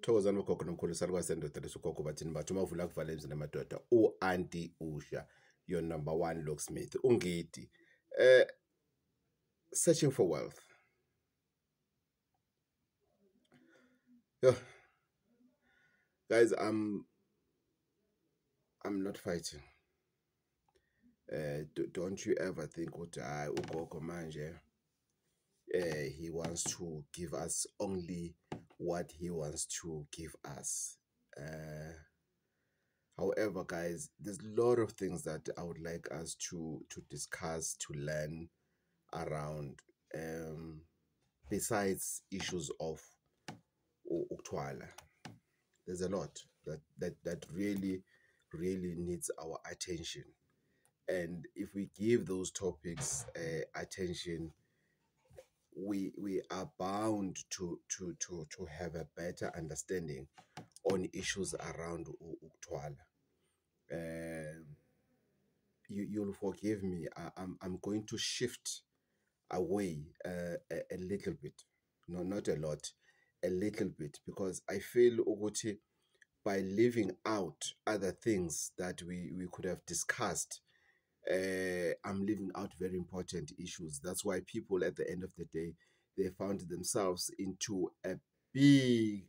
Thokozani bogogo nomkhulu salukwasendodeni lesugogo bathini bathu mavula kuvala emzini amadoda u-anti Usha, your number one locksmith ungidi. Searching for wealth. Yeah. Guys, I'm not fighting. Don't you ever think ukuthi ugogo manje he wants to give us only what he wants to give us. However, guys, there's a lot of things that I would like us to discuss, to learn around, besides issues of Uktwala. There's a lot that really needs our attention, and if we give those topics attention, we are bound to have a better understanding on issues around Uktwala. You'll forgive me. I'm going to shift away a little bit, no, not a lot, a little bit, because I feel ukuthi by leaving out other things that we could have discussed, I'm leaving out very important issues. That's why people at the end of the day, they found themselves into a big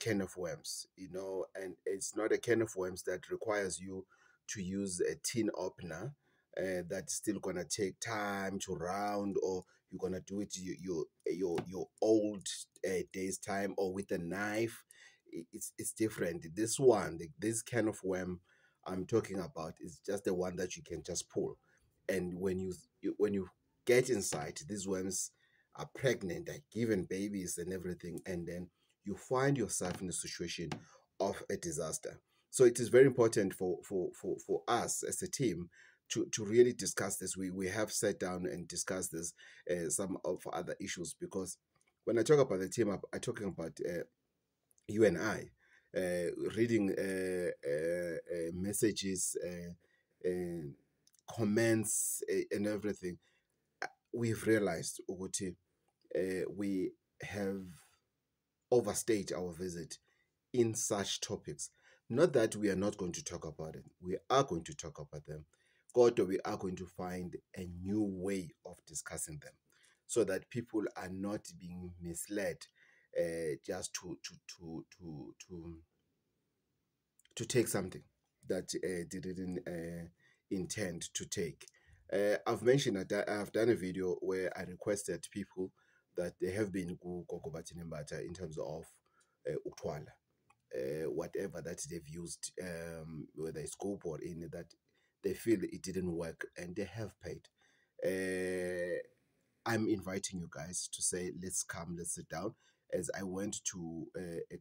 can of worms, and it's not a can of worms that requires you to use a tin opener that's still gonna take time to round, or you're gonna do it your old days time, or with a knife. It's different. This one, this can of worm I'm talking about, is just the one that you can just pull, and when you get inside, these worms are pregnant, are given babies and everything, and then you find yourself in a situation of a disaster. So it is very important for us as a team to really discuss this. We have sat down and discussed this, some of other issues, because when I talk about the team, I'm talking about you and I, reading messages, comments, and everything. We've realized ukuthi we have overstayed our visit in such topics. Not that we are not going to talk about it. We are going to talk about them. Kodwa we are going to find a new way of discussing them, so that people are not being misled just to take something that they didn't intend to take. I've mentioned that I've done a video where I requested people that they have been Gogo Bathini Mbatha in terms of Uktwala, whatever that they've used, whether it's scope or in that they feel it didn't work, and they have paid. I'm inviting you guys to say, let's come, let's sit down. As I went to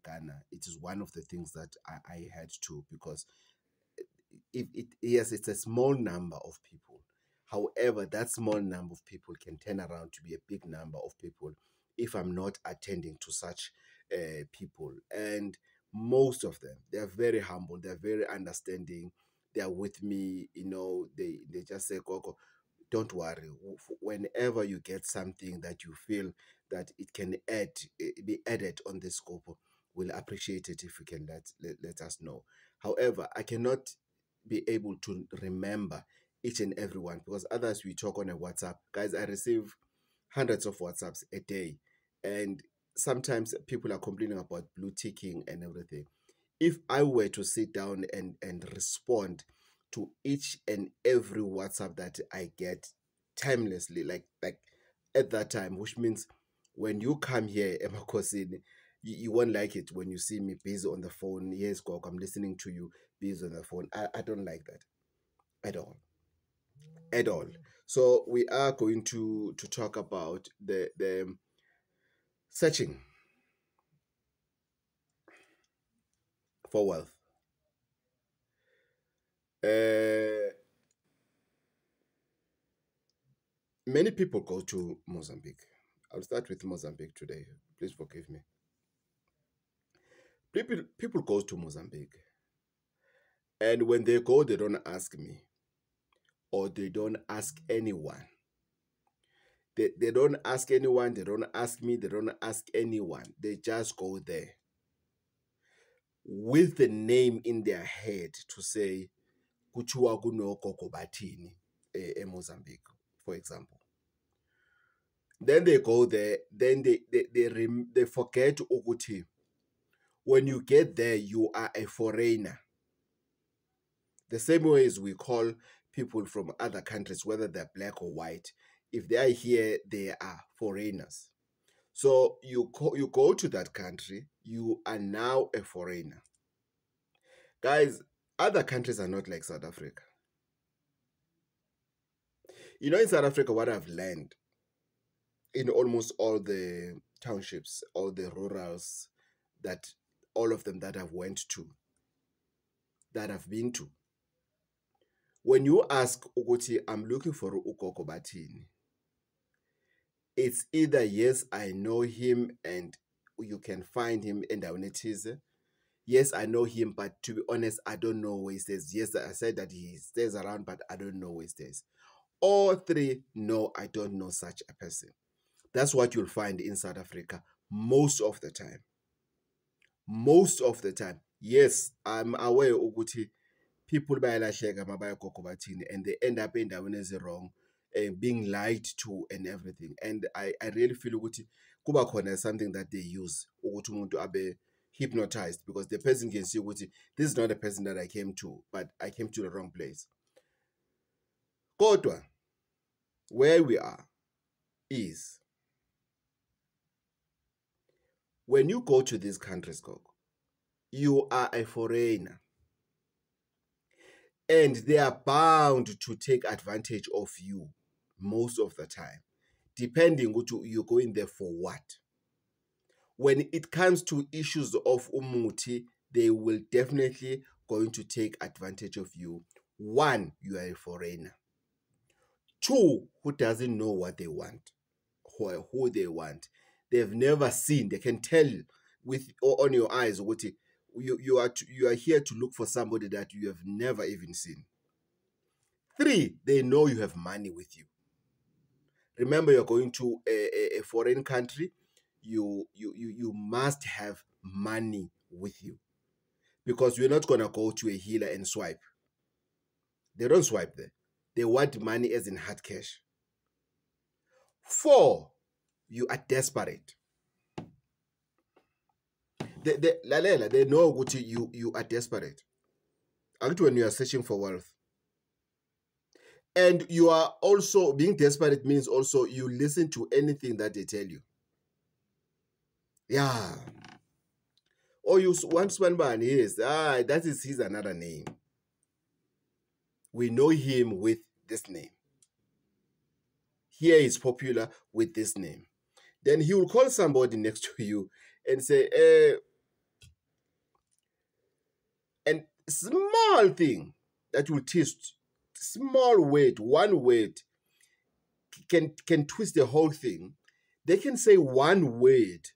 Ghana, it is one of the things that I had to, because yes, it's a small number of people. However, that small number of people can turn around to be a big number of people if I'm not attending to such people. And most of them, they're very humble, they're very understanding, they're with me, they just say, Gogo, don't worry. Whenever you get something that you feel that it can be added on the scope, we'll appreciate it if you can let us know. However, I cannot be able to remember each and every one, because others we talk on a WhatsApp. Guys, I receive hundreds of WhatsApps a day, and sometimes people are complaining about blue ticking and everything. If I were to sit down and respond to each and every WhatsApp that I get timelessly, like at that time, which means when you come here, Emakosini, you won't like it when you see me busy on the phone. Yes, Gok, I'm listening to you busy on the phone. I don't like that at all. At all. So we are going to talk about the searching for wealth. Many people go to Mozambique. I'll start with Mozambique today. Please forgive me. People go to Mozambique, and when they go, they don't ask me, or they don't ask anyone. They don't ask anyone, they don't ask me, they don't ask anyone. They just go there. with the name in their head to say, kuthiwa kunogogo bathini eMozambique, for example. Then they go there, then they forget ukuthi when you get there, you are a foreigner. The same way as we call people from other countries, whether they're black or white, if they are here, they are foreigners. So you go to that country, you are now a foreigner. Guys, other countries are not like South Africa. You know, in South Africa, what I've learned in almost all the townships, all the rurals, that all of them that I've went to, that I've been to, when you ask ukuthi, I'm looking for ugogo bathini, it's either yes, I know him and you can find him in Daunetize. Yes, I know him, but to be honest, I don't know where he stays. Yes, I said that he stays around, but I don't know where he stays. Or three, no, I don't know such a person. That's what you'll find in South Africa most of the time. Most of the time. Yes, I'm aware ukuthi people bayalahleka mabaya gogo bathini and they end up endaweni ezirong, being lied to and everything. And I really feel ukuthi kuba khona something that they use ukuthi umuntu abe hypnotized, because the person can see ukuthi this is not a person that I came to, but I came to the wrong place. Kodwa, where we are is, when you go to these countries, you are a foreigner. And they are bound to take advantage of you most of the time, depending on you're going there for what. When it comes to issues of umuti, they will definitely going to take advantage of you. One, you are a foreigner. Two, who doesn't know what they want, who they want. They've never seen. They can tell with on your eyes what you are here to look for somebody that you have never even seen. Three, they know you have money with you. Remember, you're going to a foreign country. You must have money with you, because you're not gonna go to a healer and swipe. They don't swipe there. They want money as in hard cash. Four, you are desperate. They know what you are desperate. Actually, when you are searching for wealth. And you are also being desperate means also you listen to anything that they tell you. Yeah. Or you want Spanban, yes. He's another name. We know him with this name. Here he's popular with this name. Then he will call somebody next to you and say, and small thing that will twist, small word, one word can twist the whole thing. They can say one word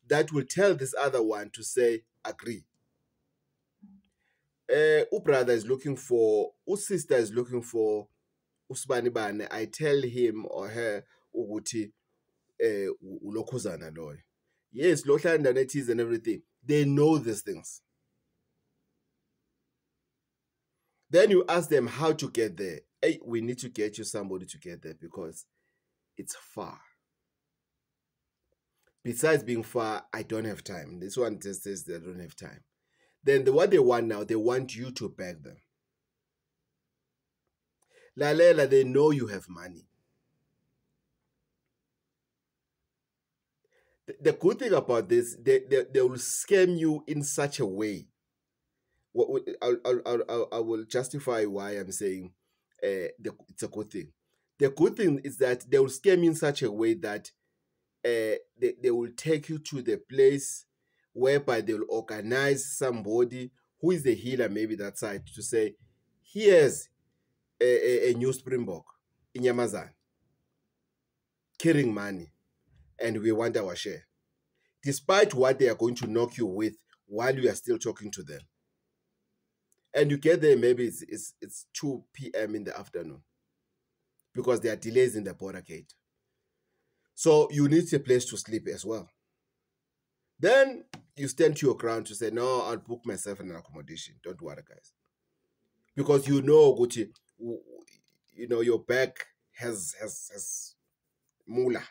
that will tell this other one to say, agree. Brother is looking for, sister is looking for usbanibane. I tell him or her ukuthi ulokhuzana loy. Yes, lohlanda netis and everything. They know these things. Then you ask them how to get there. Hey, we need to get you somebody to get there because it's far. Besides being far, I don't have time. This one just says they don't have time. Then what they want now, they want you to beg them. Lalela, they know you have money. The good thing about this, they will scam you in such a way. I will justify why I'm saying it's a good thing. The good thing is that they will scam you in such a way that they will take you to the place whereby they will organize somebody who is the healer, maybe that side, to say, here's a new Springbok in Yamazan carrying money and we want our share, despite what they are going to knock you with while you are still talking to them. And you get there, maybe it's 2 p.m. in the afternoon because there are delays in the border gate. So you need a place to sleep as well. Then you stand to your ground to say, no, I'll book myself an accommodation. Don't worry, guys. Because you know, Gucci, you know, your back has moolah.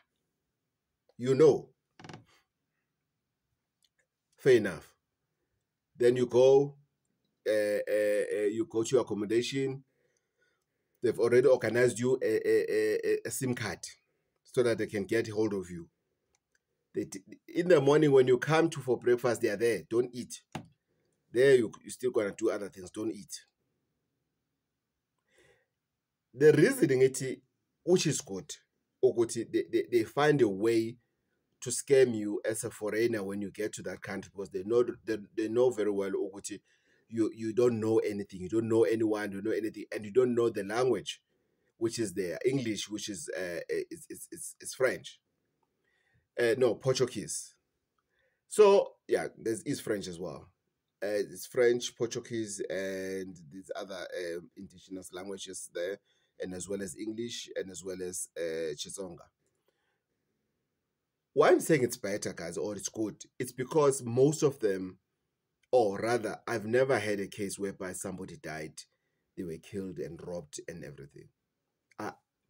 You know. Fair enough. Then you go to your accommodation. They've already organized you a SIM card so that they can get hold of you. In the morning when you come to for breakfast, they are there. Don't eat. There you're still gonna do other things. Don't eat. The reasoning it, which is good, they find a way to scam you as a foreigner when you get to that country, because they know very well ukuthi you don't know anything, you don't know anyone, you don't know anything, and you don't know the language, which is their English, which is it's French, no, Portuguese. So yeah, is French as well. It's French, Portuguese, and these other indigenous languages there, and as well as English, and as well as Chitsonga. Why I'm saying it's better, guys, or it's good, it's because most of them, or rather, I've never had a case whereby somebody died, they were killed and robbed and everything.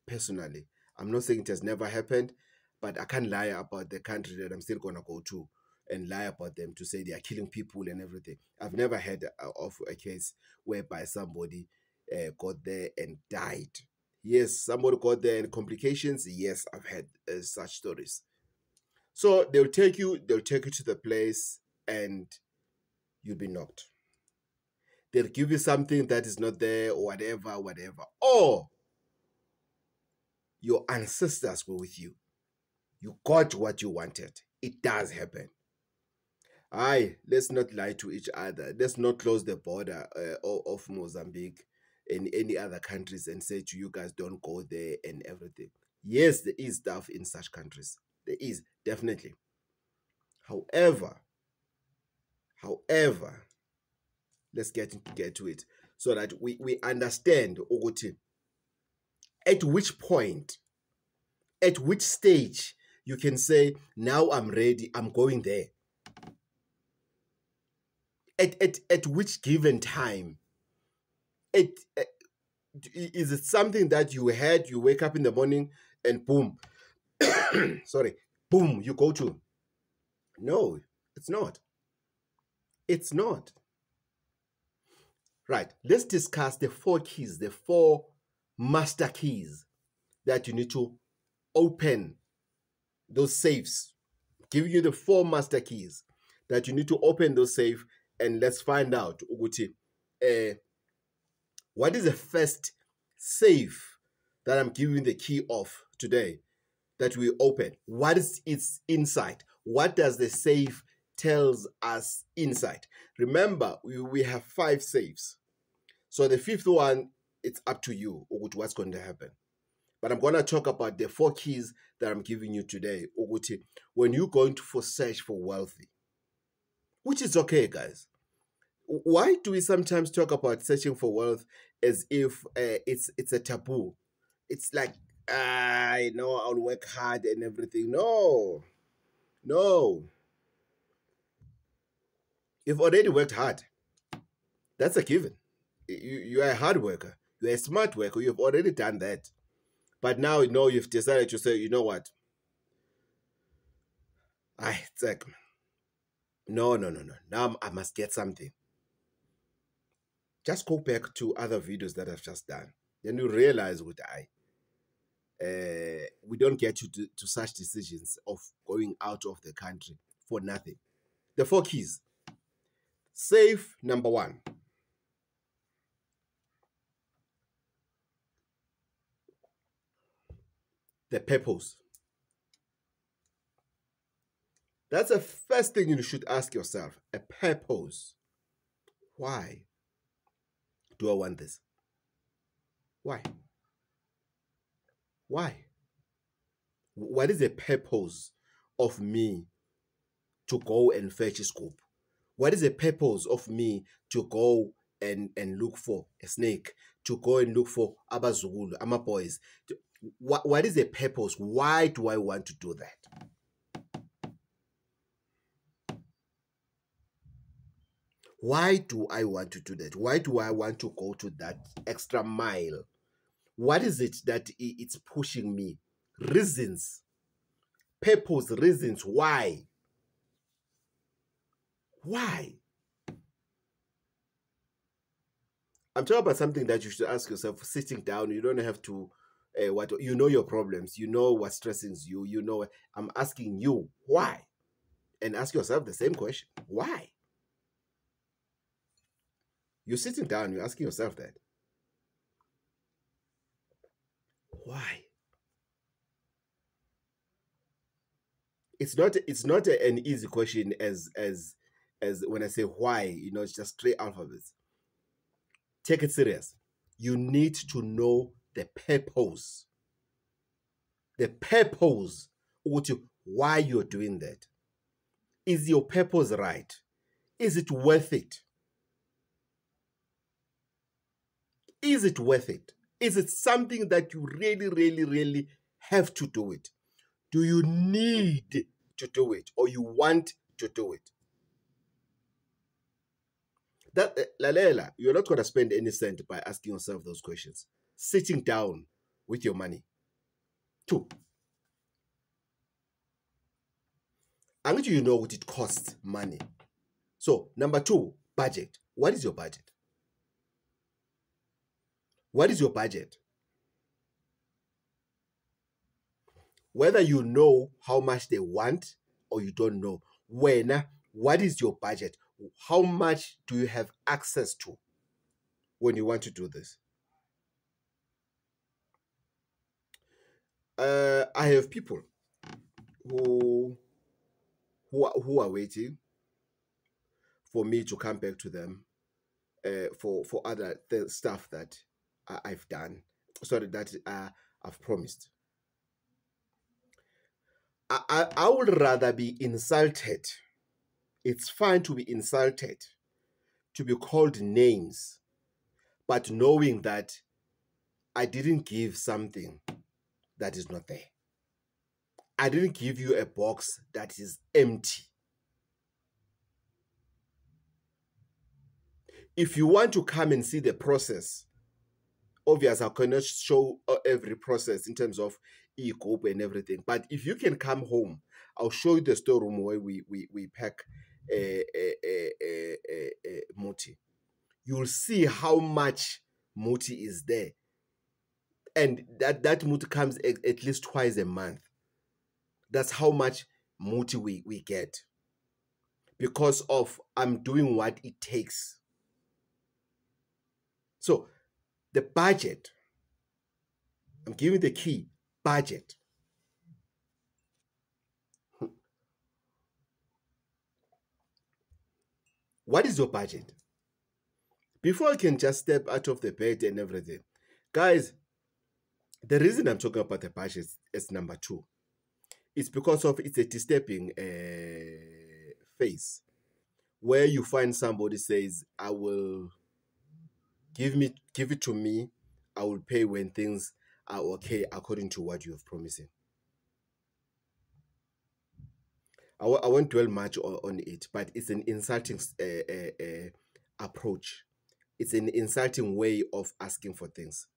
Personally, I'm not saying it has never happened, but I can't lie about the country that I'm still gonna go to and lie about them to say they are killing people and everything. I've never had of a case whereby somebody got there and died. Yes, somebody got there and complications. Yes, I've had such stories. So they'll take you to the place and you'll be knocked. They'll give you something that is not there or whatever. Or your ancestors were with you. You got what you wanted. It does happen. Aye, let's not lie to each other. Let's not close the border of Mozambique and any other countries and say to you guys, don't go there and everything. Yes, there is stuff in such countries. There is, definitely. However, let's get to it so that we understand ukuthi at which point, at which stage you can say, now I'm ready, I'm going there. At which given time? Is it something that you had, you wake up in the morning and boom, sorry, boom, you go to? No, it's not. It's not. Right, let's discuss the 4 keys, the 4 master keys that you need to open those safes. Give you the 4 master keys that you need to open those safe, and let's find out ukuthi what is the first safe that I'm giving the key of today that we open. What is its inside? What does the safe tells us inside? Remember, we have 5 safes. So the 5th one, it's up to you what's going to happen. But I'm going to talk about the 4 keys that I'm giving you today. When you're going to search for wealthy, which is okay, guys. Why do we sometimes talk about searching for wealth as if it's a taboo? It's like, I know I'll work hard and everything. No. You've already worked hard. That's a given. You are a hard worker. You're a smart worker. You've already done that. But now, you've decided to say, you know what? It's like, no. Now I must get something. Just go back to other videos that I've just done. Then you realize we don't get you to such decisions of going out of the country for nothing. The 4 keys. Safe number 1. The purpose. That's the first thing you should ask yourself. A purpose. Why do I want this? Why? What is the purpose of me to go and fetch a scoop? What is the purpose of me to go and look for a snake, to go and look for abazulu, ama boys? What is the purpose? Why do I want to do that? Why do I want to do that? Why do I want to go to that extra mile? What is it that it's pushing me? Reasons, purpose, reasons. Why? Why? I'm talking about something that you should ask yourself sitting down. You don't have to, what you know your problems. You know what stresses you. You know. I'm asking you why, and ask yourself the same question. Why? You're sitting down. You're asking yourself that. Why? It's not an easy question as when I say why. It's just straight alphabets. Take it serious. You need to know the purpose. The purpose, why you're doing that. Is your purpose right? Is it worth it? Is it worth it? Is it something that you really, really, really have to do it? Do you need to do it, or you want to do it? That Lalela, you're not going to spend any cent by asking yourself those questions. Sitting down with your money. 2, I want you to know what it costs money. So, number 2, budget. What is your budget? What is your budget? Whether you know how much they want or you don't know, what is your budget? How much do you have access to when you want to do this? I have people who are waiting for me to come back to them for other stuff that I've done. Sorry, that I've promised. I would rather be insulted. It's fine to be insulted, to be called names, but knowing that I didn't give something that is not there. I didn't give you a box that is empty. If you want to come and see the process, obviously I cannot show every process in terms of e-cope and everything. But if you can come home, I'll show you the storeroom where we pack muti. You'll see how much muti is there. And that muti comes at least twice a month. That's how much muti we get. Because of I'm doing what it takes. So the budget, I'm giving the key, budget. What is your budget? Before you can just step out of the bed and everything. Guys, the reason I'm talking about the budget is number 2. It's because of it's a disturbing phase where you find somebody says, I will give it to me, I will pay when things are okay according to what you have promising. I won't dwell much on it, but it's an insulting approach. It's an insulting way of asking for things.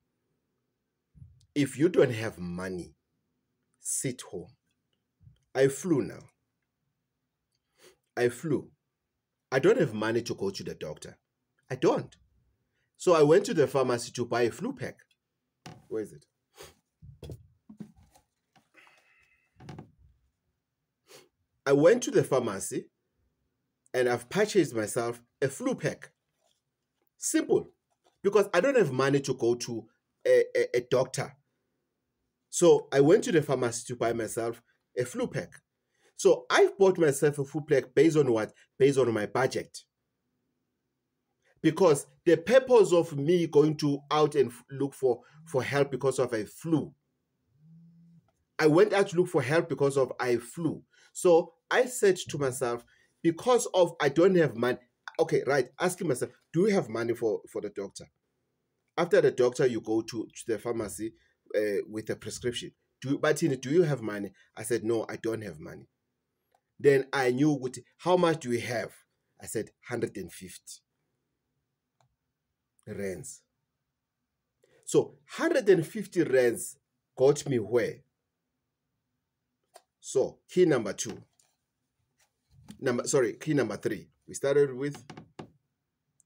If you don't have money, sit home. I flew now. I don't have money to go to the doctor. I don't. So I went to the pharmacy to buy a flu pack. Where is it? I went to the pharmacy and I've purchased myself a flu pack. Simple. Because I don't have money to go to a doctor. So I went to the pharmacy to buy myself a flu pack. So I've bought myself a flu pack based on what? Based on my budget. Because the purpose of me going out and look for help because of a flu, I went out to look for help because of I flu. So I said to myself, because of I don't have money, okay, right, asking myself, do you have money for the doctor? After the doctor, you go to the pharmacy with a prescription. Do you have money? I said, no, I don't have money. Then I knew how much do you have? I said 150 rands. So 150 rands got me where? So key number two. Key number three. We started with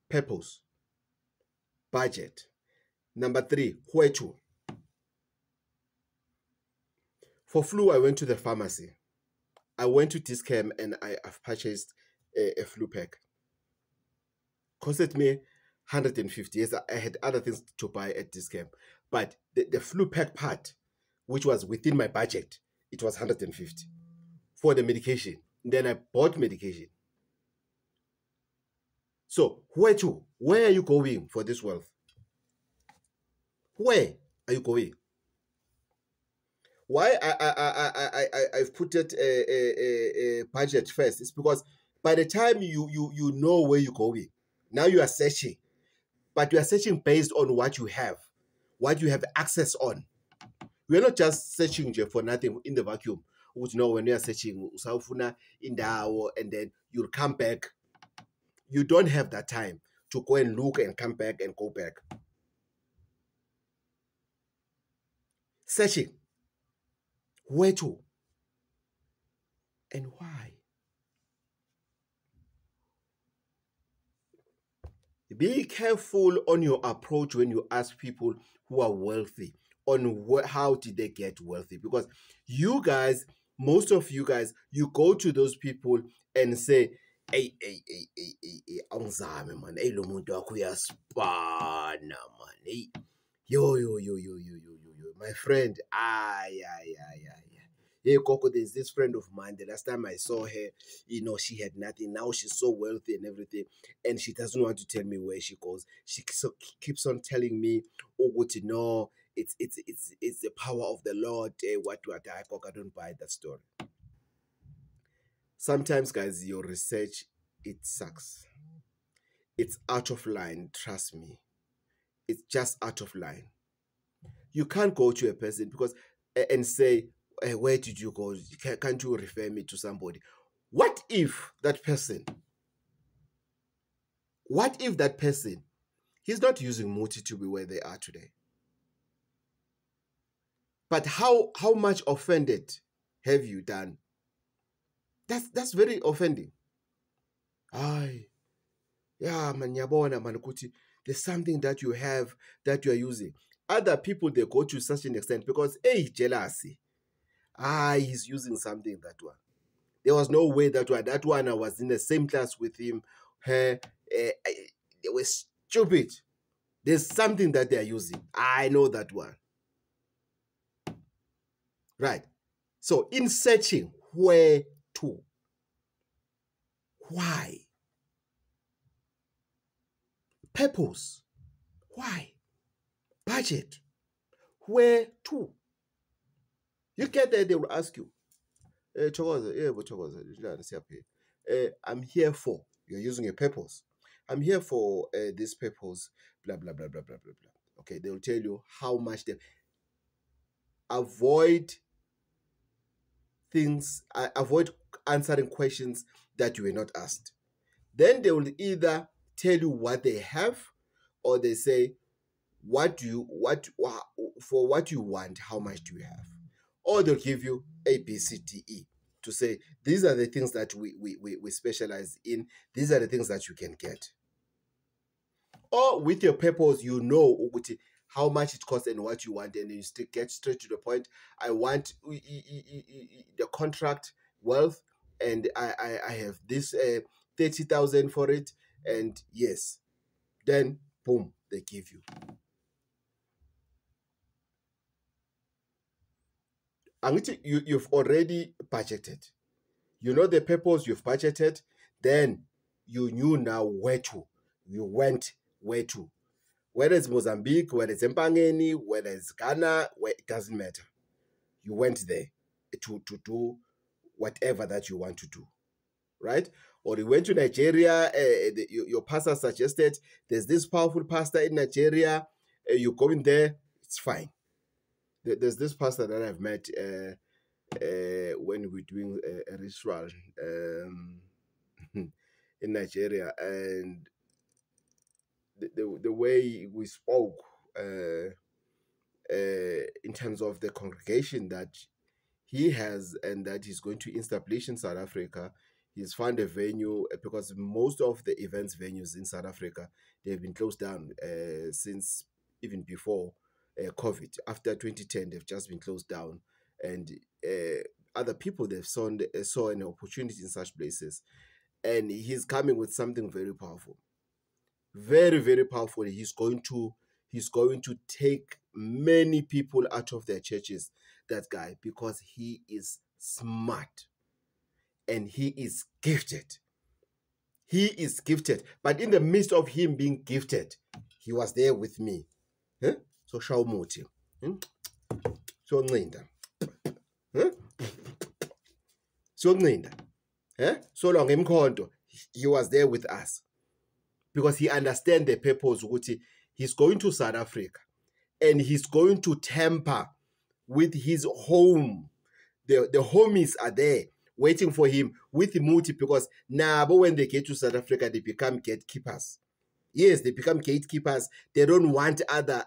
purpose, budget. Number three, where to? For flu, I went to the pharmacy. I went to Dis-Chem and I've purchased a flu pack. Costed me 150. Yes, I had other things to buy at Dis-Chem. But the flu pack part, which was within my budget, it was 150 for the medication. Then I bought medication. So where to? Where are you going for this wealth? Where are you going? Why I've put it a budget first is because by the time you know where you're going, now you are searching, but you are searching based on what you have access on. We are not just searching for nothing in the vacuum. Which know when you are searching, usafuna indawo, and then you'll come back. You don't have that time to go and look and come back and go back. Searching. Where to? And why? Be careful on your approach when you ask people who are wealthy on how did they get wealthy. Because you guys, most of you guys, you go to those people and say, hey, awungizame man, hey lo muntu wakho uyaspana man, hey, yo, my friend, hey Coco, there's this friend of mine. The last time I saw her, she had nothing. Now she's so wealthy and everything, and she doesn't want to tell me where she goes. She keeps on telling me, "Oh, what to know? It's the power of the Lord." What I don't buy that story. Sometimes, guys, your research, it sucks. It's out of line. Trust me, it's just out of line. You can't go to a person because and say, where did you go? Can't you refer me to somebody? What if that person, he's not using Muti to be where they are today? But how much offended have you done? That's very offending. Yeah, man, yabona man, there's something that you have that you are using. Other people, they go to such an extent because, jealousy. He's using something, that one. There was no way that one I was in the same class with him. They were stupid. There's something that they're using. I know that one. Right. So in searching, where to? Why? Purpose. Why? Budget. Where to? You get there, they will ask you, I'm here for, you're using a purpose. I'm here for this purpose, blah, blah, blah, blah, blah, blah, blah. Okay, they will tell you how much they avoid answering questions that you were not asked. Then they will either tell you what they have, or they say, for what you want, how much do you have? Or they'll give you A, B, C, D, E to say, these are the things that we specialize in. These are the things that you can get. Or with your purpose, you know how much it costs and what you want, and you still get straight to the point. I want the contract wealth, and I have this 30,000 for it, and yes, then boom, they give you. You've already budgeted. You know the purpose, you've budgeted, then you knew now where to. You went where to. Whether it's Mozambique, whether it's Empangeni, whether it's Ghana, it doesn't matter. You went there to do whatever that you want to do, right? Or you went to Nigeria, your pastor suggested there's this powerful pastor in Nigeria, you go in there, it's fine. There's this pastor that I've met when we're doing a ritual. in Nigeria, and the way we spoke in terms of the congregation that he has and that he's going to establish in South Africa. He's found a venue because most of the events venues in South Africa, they've been closed down since even before COVID. After 2010, they've just been closed down, and other people they've saw an opportunity in such places, and he's coming with something very powerful, very very powerful. He's going to take many people out of their churches, that guy, because he is smart and he is gifted. He is gifted, but in the midst of him being gifted, he was there with me. Huh? So shawumuthi, so ncinda, so ncinda, so long emkhonto, he was there with us because he understands the purpose. He's going to South Africa and he's going to tamper with his home. The homies are there waiting for him with Muti, because now, but when they get to South Africa, they become gatekeepers. Yes, they become gatekeepers. They don't want other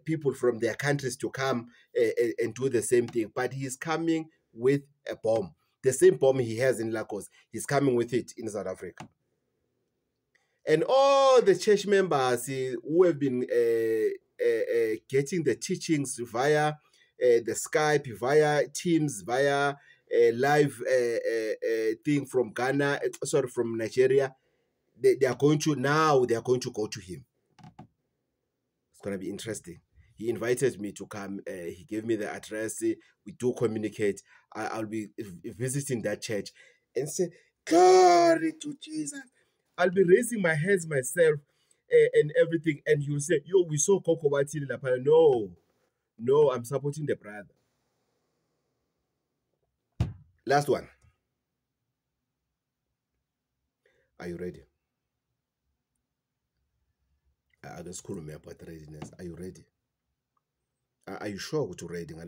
people from their countries to come and do the same thing. But he's coming with a bomb. The same bomb he has in Lagos, he's coming with it in South Africa. And all the church members who have been getting the teachings via the Skype, via Teams, via live thing from Ghana, sorry, from Nigeria, they are going to go to him. It's going to be interesting. He invited me to come. He gave me the address. We do communicate. I'll be visiting that church and say, glory to Jesus. I'll be raising my hands myself and everything. And you'll say, yo, we saw Coco Batini Lapana. No, I'm supporting the brother. Last one. Are you ready? I just couldn't remember about readiness. Are you ready? Are you sure to reading?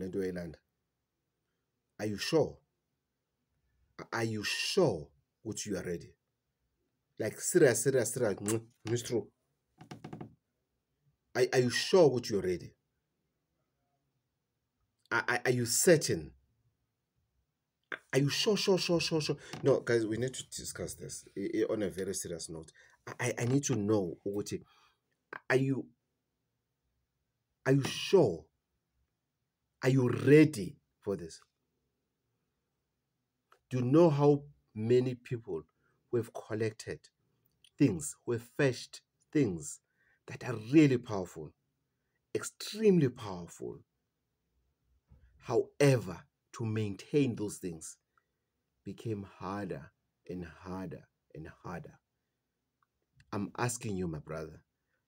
Are you sure? Are you sure what you are ready? Like serious, it's true. Are you sure what you're ready? Are you certain? Are you sure? No, guys, we need to discuss this on a very serious note. I need to know, Oguti, are you sure? Are you ready for this? Do you know how many people who have collected things, who have fetched things that are really powerful, extremely powerful? However, to maintain those things became harder and harder and harder. I'm asking you, my brother.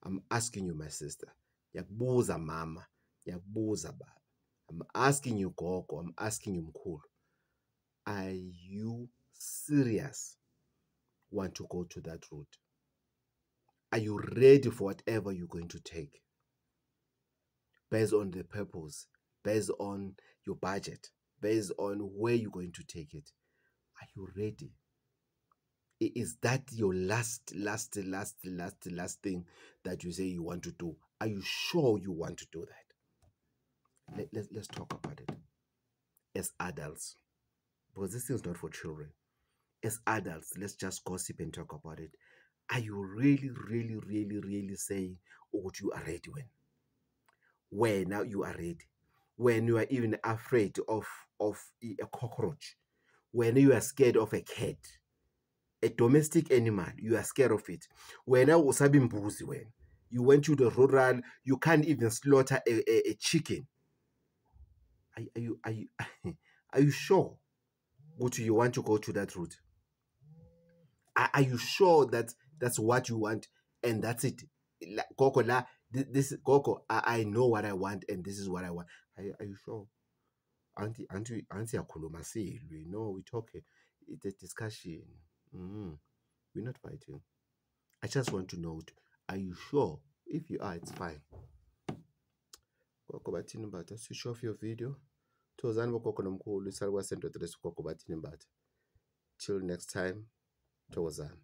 I'm asking you, my sister. Yakubuza mama. Yakubuza baba. I'm asking you, gogo. I'm asking you, mkhulu. Are you serious? Want to go to that route? Are you ready for whatever you're going to take? Based on the purpose, based on your budget, based on where you're going to take it. Are you ready? Is that your last thing that you say you want to do? Are you sure you want to do that? Let's talk about it as adults, because this thing is not for children. As adults, let's just gossip and talk about it. Are you really saying, oh, you are ready? When now you are ready? When you are even afraid of a cockroach? When you are scared of a cat? A domestic animal, you are scared of it. When I was having mbuzi, when you went to the rural, you can't even slaughter a chicken. Are you sure? You want to go to that route? Are you sure that that's what you want and that's it? Coco, this Coco, I know what I want and this is what I want. Are you sure? Auntie, akhuluma silwi. No, we talking. It's a discussion. We're not fighting. I just want to know, are you sure? If you are, it's fine. Gogo bathini mbatha, switch off your video. Thozani bogogo nomkhulu, isali kwaSento 3 gogo bathini mbatha. Till next time. thokozani.